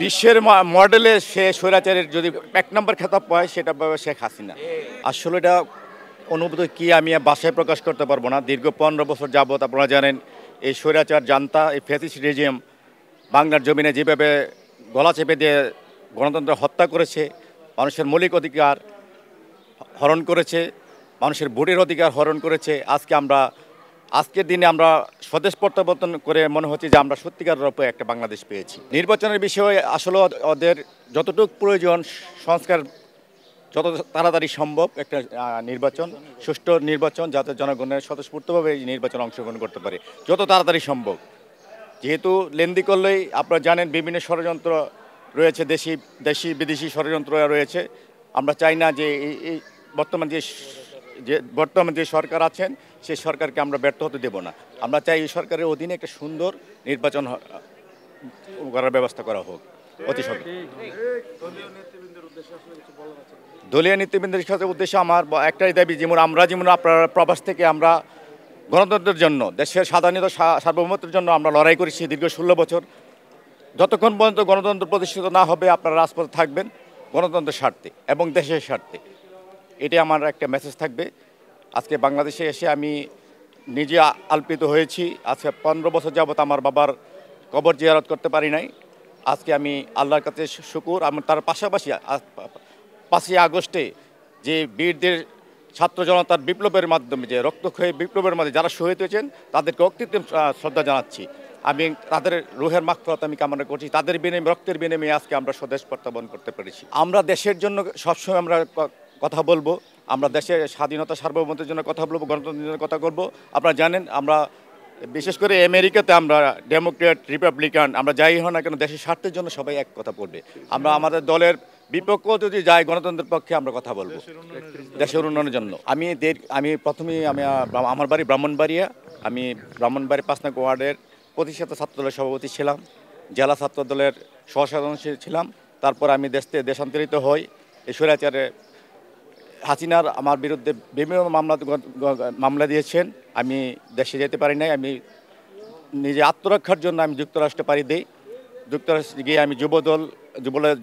বিশ্বের মডেলে সে স্বৈরাচারের যদি এক নম্বর খেতাব পায় সেটা পাবে শেখ হাসিনা। আসলে এটা অনুভূতি কি আমি ভাষায় প্রকাশ করতে পারবো না। দীর্ঘ 15 বছর যাবৎ আপনারা জানেন এই স্বৈরাচার জান্তা এই ফ্যাসিস্ট রেজিম বাংলার জমিনে যেভাবে গলা চেপে দিয়ে গণতন্ত্র হত্যা করেছে, মানুষের মৌলিক অধিকার হরণ করেছে, মানুষের ভোটের অধিকার হরণ করেছে। আজকের দিনে আমরা স্বদেশ প্রত্যাবর্তন করে মনে হচ্ছে যে আমরা সত্যিকার রূপে একটা বাংলাদেশ পেয়েছি। নির্বাচনের বিষয়ে আসলে ওদের যতটুকু প্রয়োজন সংস্কার যত তাড়াতাড়ি সম্ভব একটা নির্বাচন, সুষ্ঠু নির্বাচন, যাতে জনগণের স্বতঃস্ফূর্তভাবে এই নির্বাচনে অংশগ্রহণ করতে পারে যত তাড়াতাড়ি সম্ভব। যেহেতু লেনদি করলেই আপনারা জানেন বিভিন্ন ষড়যন্ত্র রয়েছে, দেশি বিদেশি ষড়যন্ত্র রয়েছে। আমরা চাই না যে এই বর্তমান যে সরকার আছেন সেই সরকারকে আমরা ব্যর্থ হতে দেব না। আমরা চাই এই সরকারের অধীনে একটা সুন্দর নির্বাচন করার ব্যবস্থা করা হোক অতি সত্বর। দলীয় নেতৃবৃন্দের উদ্দেশ্যে আমার একটাই দাবি, যেমন আপনার প্রবাস থেকে আমরা গণতন্ত্রের জন্য, দেশের স্বাধীনতা সার্বভৌমত্বের জন্য আমরা লড়াই করেছি দীর্ঘ 16 বছর। যতক্ষণ পর্যন্ত গণতন্ত্র প্রতিষ্ঠিত না হবে আপনারা রাজপথে থাকবেন গণতন্ত্রের স্বার্থে এবং দেশের স্বার্থে। এটাই আমার একটা মেসেজ থাকবে। আজকে বাংলাদেশে এসে আমি নিজে আপ্লুত হয়েছি। আজকে 15 বছর যাবৎ আমার বাবার কবর জিয়ারত করতে পারি নাই। আজকে আমি আল্লাহর কাছে শুকর। আমি তার পাশাপাশি 5ই আগস্টে যে বীরদের ছাত্র জনতার বিপ্লবের মাধ্যমে যে রক্তক্ষয়ী বিপ্লবের মাধ্যমে যারা শহীদ হয়েছেন তাদেরকে অকৃত্রিম শ্রদ্ধা জানাচ্ছি। আমি তাদের রুহের মাগফিরাত আমি কামনা করছি। তাদের বিনিময়ে, রক্তের বিনিময়ে আজকে আমরা স্বদেশ প্রত্যাবর্তন করতে পেরেছি। আমরা দেশের জন্য সবসময় আমরা কথা বলবো, আমরা দেশের স্বাধীনতা সার্বভৌমত্বের জন্য কথা বলবো, গণতন্ত্রের জন্য কথা বলবো। আপনারা জানেন আমরা বিশেষ করে আমেরিকাতে আমরা ডেমোক্রেট, রিপাবলিকান, আমরা যাই হই না কেন দেশের স্বার্থের জন্য সবাই এক কথা বলবে। আমরা আমাদের দলের বিপক্ষেও যদি যাই গণতন্ত্রের পক্ষে আমরা কথা বলবো দেশের উন্নয়নের জন্য। আমার বাড়ি ব্রাহ্মণবাড়িয়া। আমি ব্রাহ্মণবাড়ি 5 নং ওয়ার্ডের প্রতিষ্ঠাতা ছাত্রদলের সভাপতি ছিলাম, জেলা ছাত্র দলের সহসাধারণ ছিলাম। তারপর আমি দেশান্তরিত হই। এই স্বৈরাচারে হাসিনার আমার বিরুদ্ধে বিভিন্ন মামলা দিয়েছেন। আমি দেশে যেতে পারি নাই। আমি নিজে আত্মরক্ষার জন্য আমি যুক্তরাষ্ট্রে পাড়ি দিই। যুক্তরাষ্ট্রে গিয়ে আমি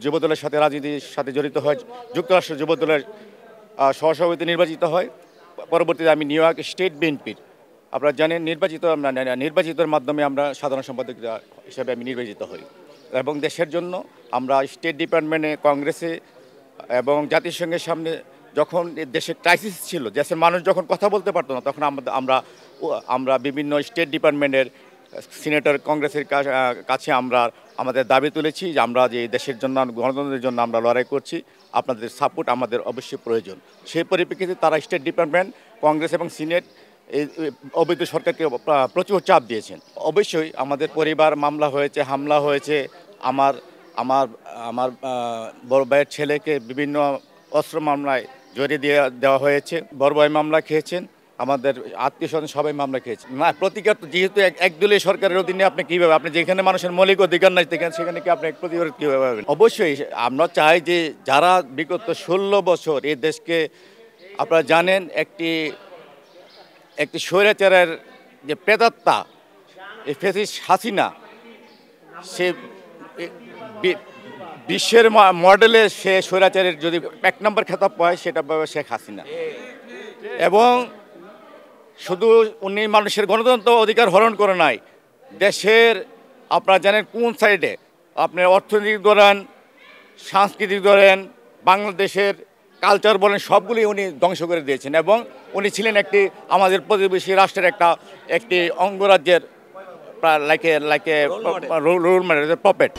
যুবদলের সাথে রাজনীতির সাথে জড়িত হয়। যুক্তরাষ্ট্র যুবদলের সহসভাপতি নির্বাচিত হয়। পরবর্তীতে আমি নিউ ইয়র্ক স্টেট বিএনপির, আপনারা জানেন, নির্বাচিতের মাধ্যমে আমরা সাধারণ সম্পাদক হিসেবে আমি নির্বাচিত হই এবং দেশের জন্য আমরা স্টেট ডিপার্টমেন্টে, কংগ্রেসে এবং জাতিসংঘের সামনে যখন দেশের ক্রাইসিস ছিল, দেশের মানুষ যখন কথা বলতে পারতো না, তখন আমরা বিভিন্ন স্টেট ডিপার্টমেন্টের সিনেটর, কংগ্রেসের কাছে আমরা আমাদের দাবি তুলেছি যে আমরা যে দেশের জন্য, গণতন্ত্রের জন্য আমরা লড়াই করছি, আপনাদের সাপোর্ট আমাদের অবশ্যই প্রয়োজন। সেই পরিপ্রেক্ষিতে তারা স্টেট ডিপার্টমেন্ট, কংগ্রেস এবং সিনেট এই অবৈধ সরকারকে প্রচুর চাপ দিয়েছেন। অবশ্যই আমাদের পরিবার হামলা হয়েছে। আমার বড় ভাইয়ের ছেলেকে বিভিন্ন অস্ত্র মামলায় জড়িয়ে দেওয়া হয়েছে। বড় ভাই মামলা খেয়েছেন, আমাদের আত্মীয় স্বজন সবাই মামলা খেয়েছে। না, প্রতিকার যেহেতু একদলীয় সরকারের অধীনে আপনি যেখানে মানুষের মৌলিক অধিকার নাই সেখানে কি আপনি প্রতিকার কীভাবে পাবেন? অবশ্যই আমরা চাই যে যারা বিগত 16 বছর এই দেশকে, আপনারা জানেন, একটি স্বৈরাচারের যে প্রেতাত্মা এই ফ্যাসিস্ট হাসিনা, সে বিশ্বের মডেলে সে স্বৈরাচারের যদি 1 নম্বর খেতাব পায় সেটা পাবে শেখ হাসিনা। এবং শুধু উনি মানুষের গণতন্ত্র অধিকার হরণ করে নাই, দেশের আপনারা জানেন কোন সাইডে, আপনার অর্থনৈতিক ধরেন, সাংস্কৃতিক ধরেন, বাংলাদেশের কালচার বলেন, সবগুলি উনি ধ্বংস করে দিয়েছেন। এবং উনি ছিলেন আমাদের প্রতিবেশী রাষ্ট্রের একটি অঙ্গরাজ্যের লাইক রোল মডেল, পপেট।